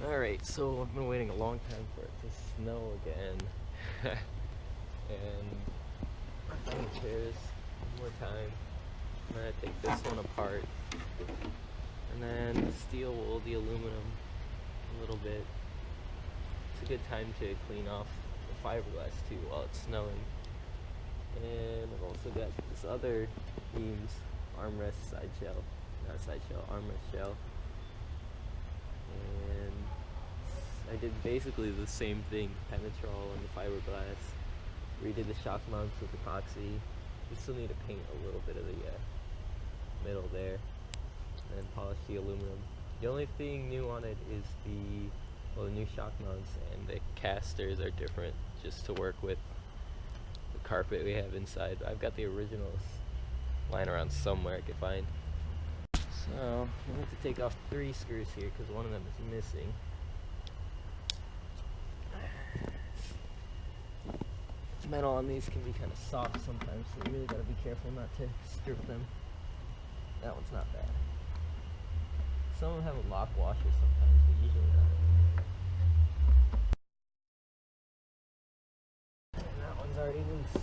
Alright, so I've been waiting a long time for it to snow again. And I found the chairs one more time. I'm gonna take this one apart. And then steel wool the aluminum a little bit. It's a good time to clean off the fiberglass too while it's snowing. And I've also got this other Eames armrest side shell. Not side shell, armrest shell. And I did basically the same thing, penetrol and the fiberglass. Redid the shock mounts with epoxy. We still need to paint a little bit of the middle there. And then polish the aluminum. The only thing new on it is the new shock mounts, and the casters are different just to work with the carpet we have inside. I've got the originals lying around somewhere I could find. So I have to take off 3 screws here because one of them is missing. Metal on these can be kind of soft sometimes, so you really gotta be careful not to strip them. That one's not bad. Some of them have a lock washer sometimes, but usually not. And that one's already loose.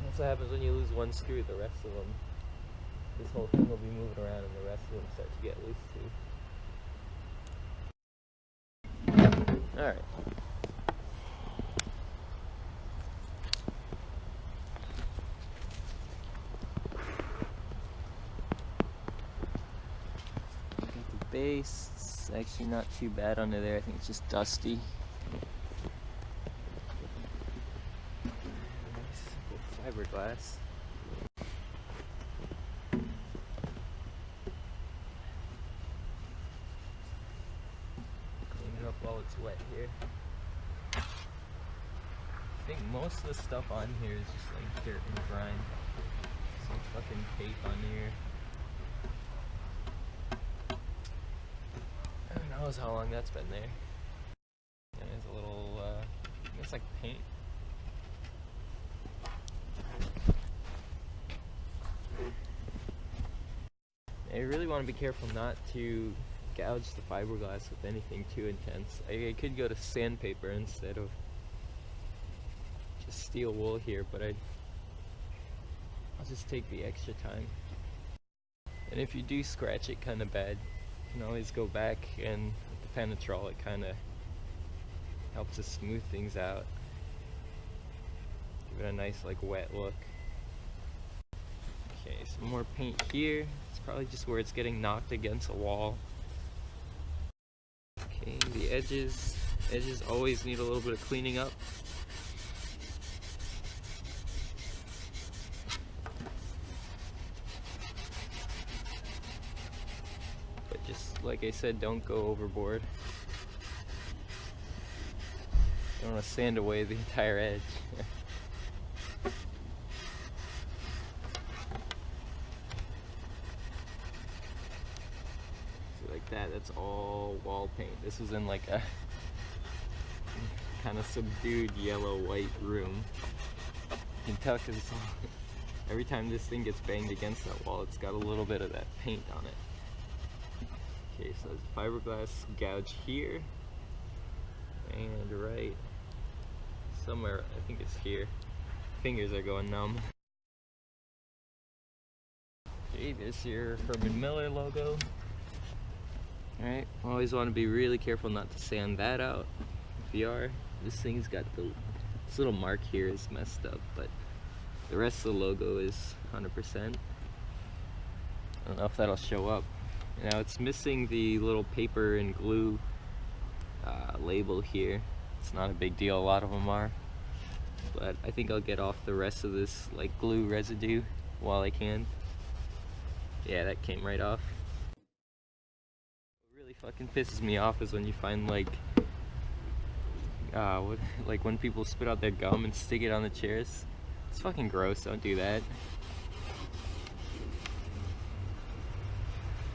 That's what happens when you lose one screw. The rest of them, this whole thing will be moving around, and the rest of them start to get loose too. All right. Base, it's actually not too bad under there. I think it's just dusty. Fiberglass. Clean it up while it's wet here. I think most of the stuff on here is just like dirt and grime. Some fucking tape on here. Who knows how long that's been there. And there's a little, I think it's like paint. I really want to be careful not to gouge the fiberglass with anything too intense. I could go to sandpaper instead of just steel wool here, but I'll just take the extra time. And if you do scratch it kind of bad, you can always go back, and with the penetrol it kind of helps to smooth things out. Give it a nice like wet look. Okay, some more paint here. It's probably just where it's getting knocked against a wall. Okay, the edges always need a little bit of cleaning up. Like I said, don't go overboard. Don't want to sand away the entire edge. So like that, that's all wall paint. This was in like a kind of subdued yellow-white room. You can tell because every time this thing gets banged against that wall, it's got a little bit of that paint on it. Okay, so there's a fiberglass gouge here, and right somewhere, I think it's here. Fingers are going numb. Okay, there's your Herman Miller logo. Alright, always want to be really careful not to sand that out. If you are, this thing's got this little mark here is messed up, but the rest of the logo is 100%. I don't know if that'll show up. Now it's missing the little paper and glue label here. It's not a big deal, a lot of them are. But I think I'll get off the rest of this like glue residue while I can. Yeah, that came right off. What really fucking pisses me off is when you find like when people spit out their gum and stick it on the chairs. It's fucking gross, don't do that.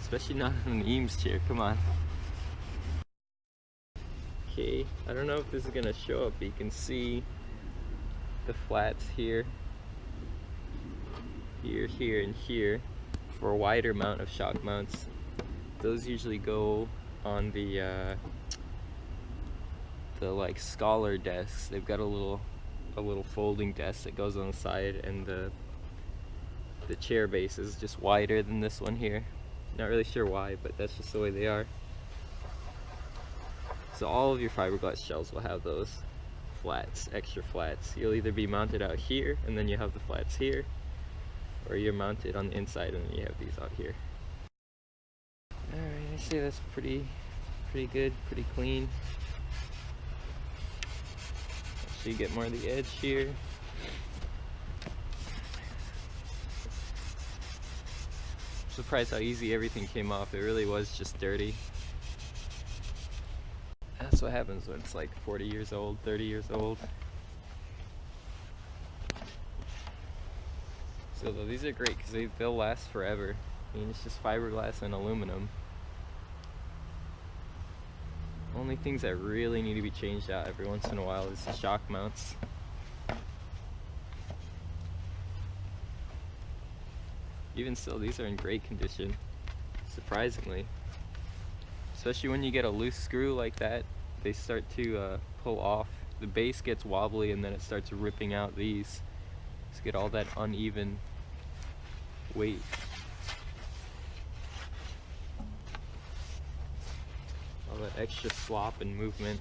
Especially not on an Eames chair, come on. Okay, I don't know if this is gonna show up, but you can see the flats here, here, and here for a wider mount of shock mounts. those usually go on the like scholar desks. They've got a little folding desk that goes on the side, and the chair base is just wider than this one here. Not really sure why, but that's just the way they are. So all of your fiberglass shells will have those flats, extra flats. You'll either be mounted out here, and then you have the flats here, or you're mounted on the inside, and then you have these out here. Alright, I say that's pretty good, pretty clean. So you get more of the edge here. I'm surprised how easy everything came off. It really was just dirty. That's what happens when it's like 40 years old, 30 years old. So though, these are great because they'll last forever. I mean, it's just fiberglass and aluminum. Only things that really need to be changed out every once in a while is the shock mounts. Even still, these are in great condition, surprisingly. Especially when you get a loose screw like that, they start to pull off. The base gets wobbly, and then it starts ripping out these. Just get all that uneven weight. All that extra slop and movement.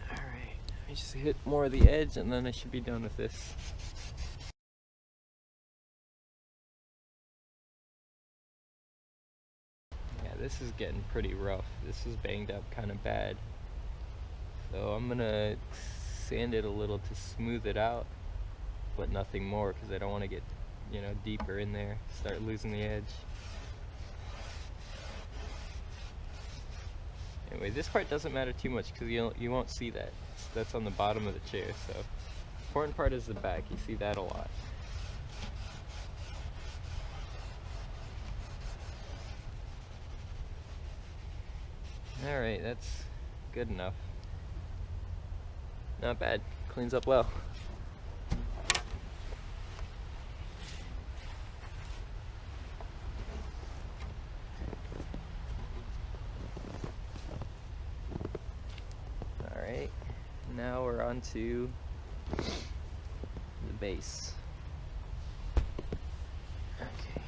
Alright, let me just hit more of the edge, and then I should be done with this. Yeah, this is getting pretty rough. This is banged up kind of bad. So I'm gonna sand it a little to smooth it out, but nothing more, because I don't want to get, you know, deeper in there, start losing the edge. Anyway, this part doesn't matter too much because you won't see that. That's on the bottom of the chair. So important part is the back. You see that a lot. Alright, that's good enough. Not bad. Cleans up well. Alright, now we're on to the base. Okay.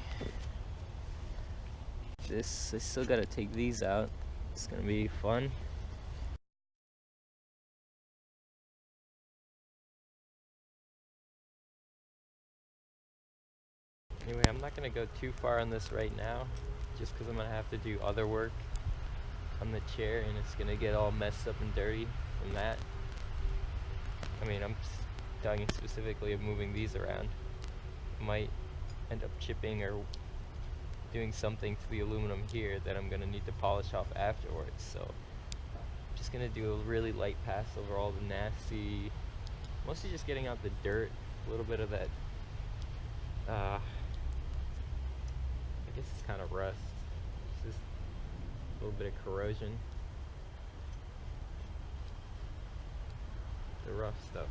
I still gotta take these out. It's gonna be fun. Anyway, I'm not gonna go too far on this right now, just because I'm gonna have to do other work on the chair, and it's gonna get all messed up and dirty from that. I mean, I'm talking specifically of moving these around. Might end up chipping or doing something to the aluminum here that I'm gonna need to polish off afterwards. So I'm just gonna do a really light pass over all the nasty, mostly just getting out the dirt, a little bit of that I guess it's kind of rust. It's just a little bit of corrosion. The rough stuff.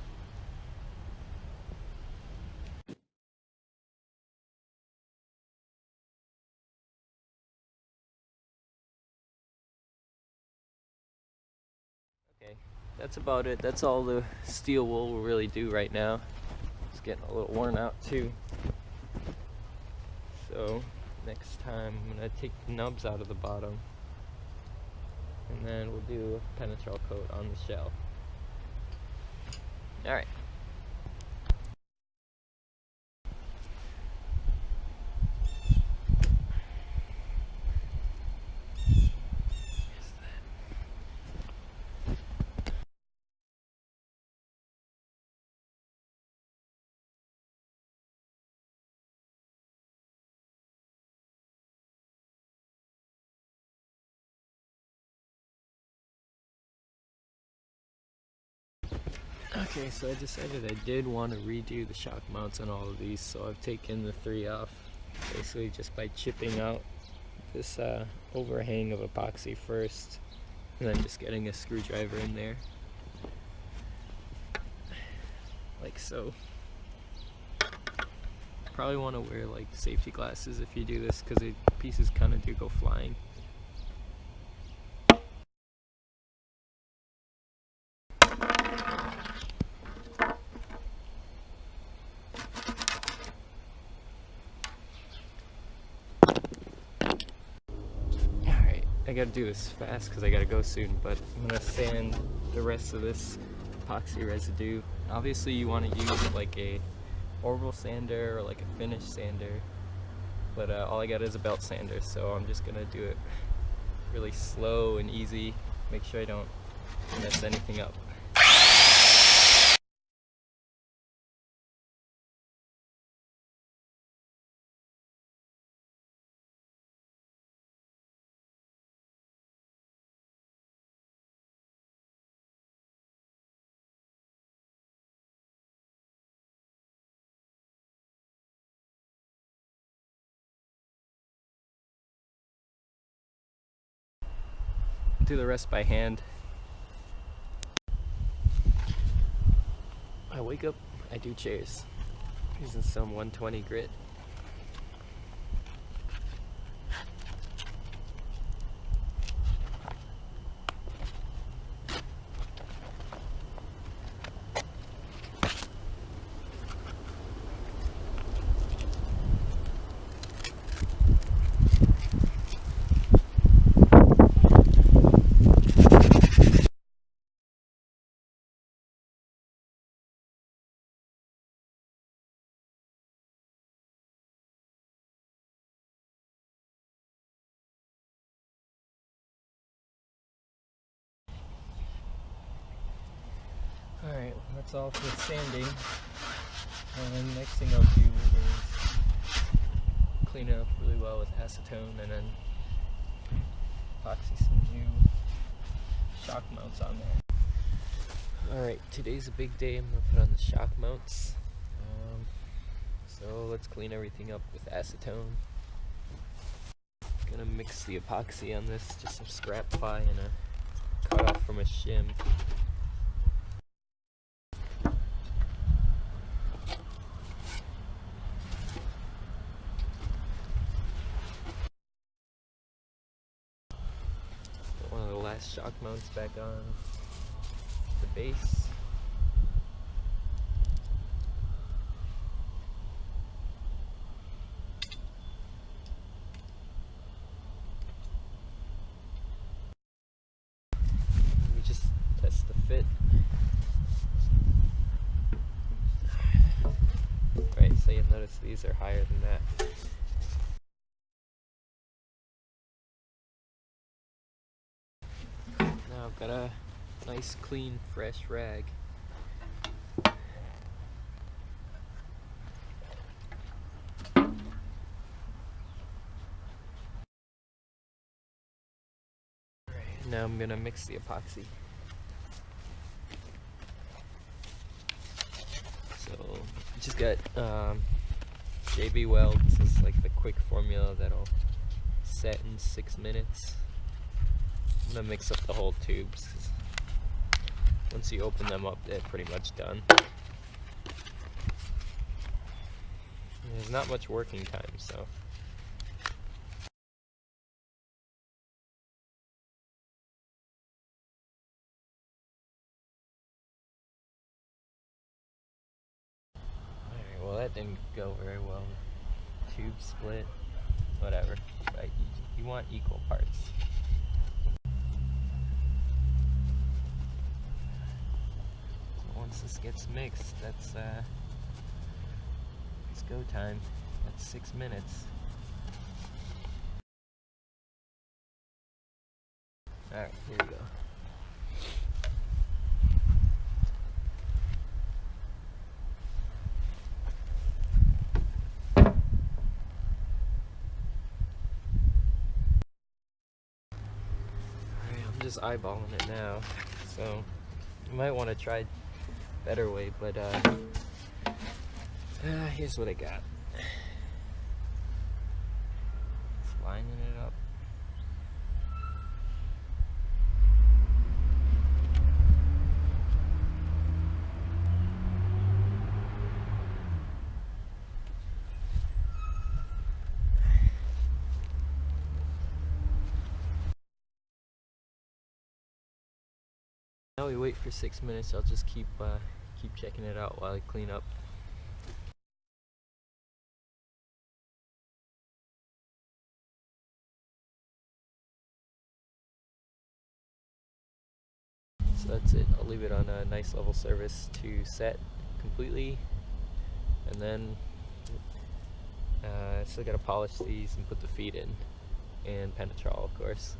Okay, that's about it. That's all the steel wool will really do right now. It's getting a little worn out too. So next time I'm going to take the nubs out of the bottom, and then we'll do a penetrol coat on the shell. Alright. Okay, so I decided I did want to redo the shock mounts on all of these, so I've taken the 3 off, basically just by chipping out this overhang of epoxy first, and then just getting a screwdriver in there, like so. Probably want to wear like safety glasses if you do this, because the pieces kind of do go flying. Alright, I gotta do this fast because I gotta go soon, but I'm gonna sand the rest of this epoxy residue. Obviously you want to use like a orbital sander or like a finish sander, but all I got is a belt sander, so I'm just gonna do it really slow and easy, make sure I don't mess anything up. Do the rest by hand. I wake up, I do chairs using some 120 grit. Alright, that's all for sanding. And next thing I'll do is clean it up really well with acetone and then epoxy some new shock mounts on there. Alright, today's a big day. I'm going to put on the shock mounts. So let's clean everything up with acetone. Gonna mix the epoxy on this, just some scrap ply and a cut off from a shim. Put one of the last shock mounts back on the base. Test the fit. Right, so you'll notice these are higher than that. Now I've got a nice, clean, fresh rag. Now I'm gonna mix the epoxy. So, just got JB Weld. This is like the quick formula that'll set in 6 minutes. I'm gonna mix up the whole tubes. Once you open them up, they're pretty much done. There's not much working time, so. Well, that didn't go very well. Tube split, whatever. But you want equal parts. So once this gets mixed, that's it's go time. That's 6 minutes. Alright, here we go. Just eyeballing it now, so you might want to try a better way, but here's what I got. Just lining it up. Now we wait for 6 minutes. I'll just keep checking it out while I clean up. So that's it. I'll leave it on a nice level surface to set completely, and then I still gotta polish these and put the feet in, and penetrol, of course.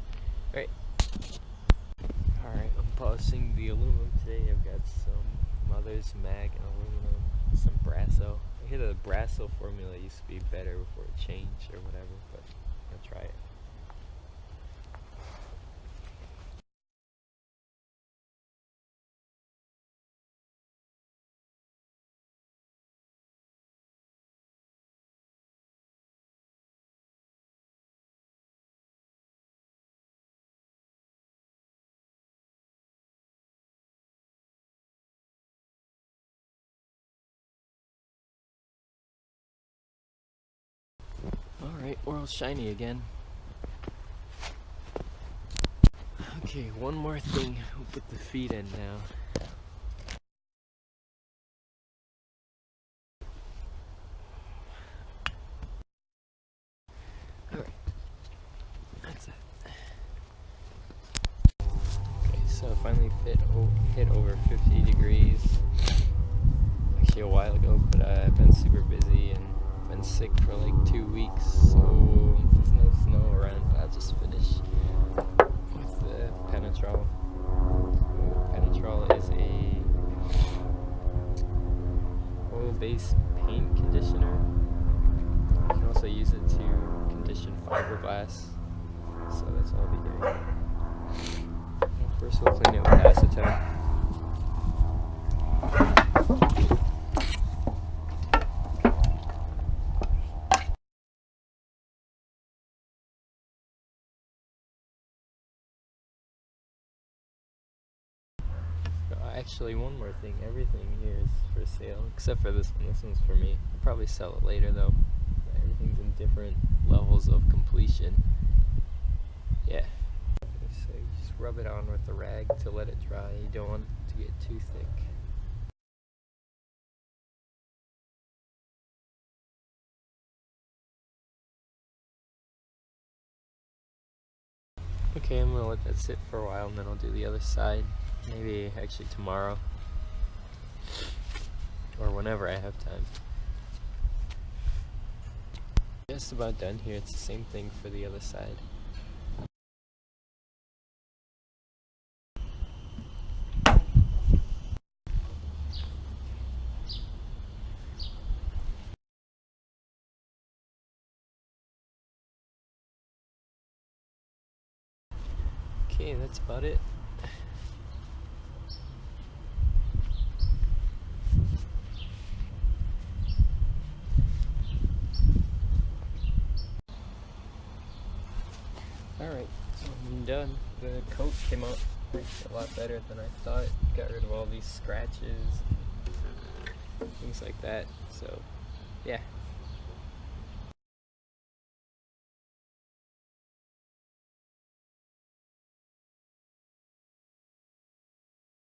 Alright, I'm polishing the aluminum today. I've got some Mother's Mag and aluminum, some Brasso. I hear the Brasso formula used to be better before it changed or whatever, but I'll try it. Alright, world's shiny again. Okay, one more thing. We'll put the feet in now. Alright, that's it. Okay, so I finally hit over 50 degrees. Actually a while ago, but I've been super busy and been sick for like 2 weeks, so there's no snow around, but I'll just finish with the penetrol. So penetrol is a oil-based paint conditioner. You can also use it to condition fiberglass, so that's all I'll be doing. Well, first we'll clean it with acetone. Actually, one more thing. Everything here is for sale, except for this one. This one's for me. I'll probably sell it later, though. Everything's in different levels of completion. Yeah. So you just rub it on with a rag to let it dry. You don't want it to get too thick. Okay, I'm gonna let that sit for a while, and then I'll do the other side. Maybe actually tomorrow, or whenever I have time. Just about done here. It's the same thing for the other side. Okay, that's about it. Alright, so I'm done. The coat came out a lot better than I thought. Got rid of all these scratches, things like that. So, yeah.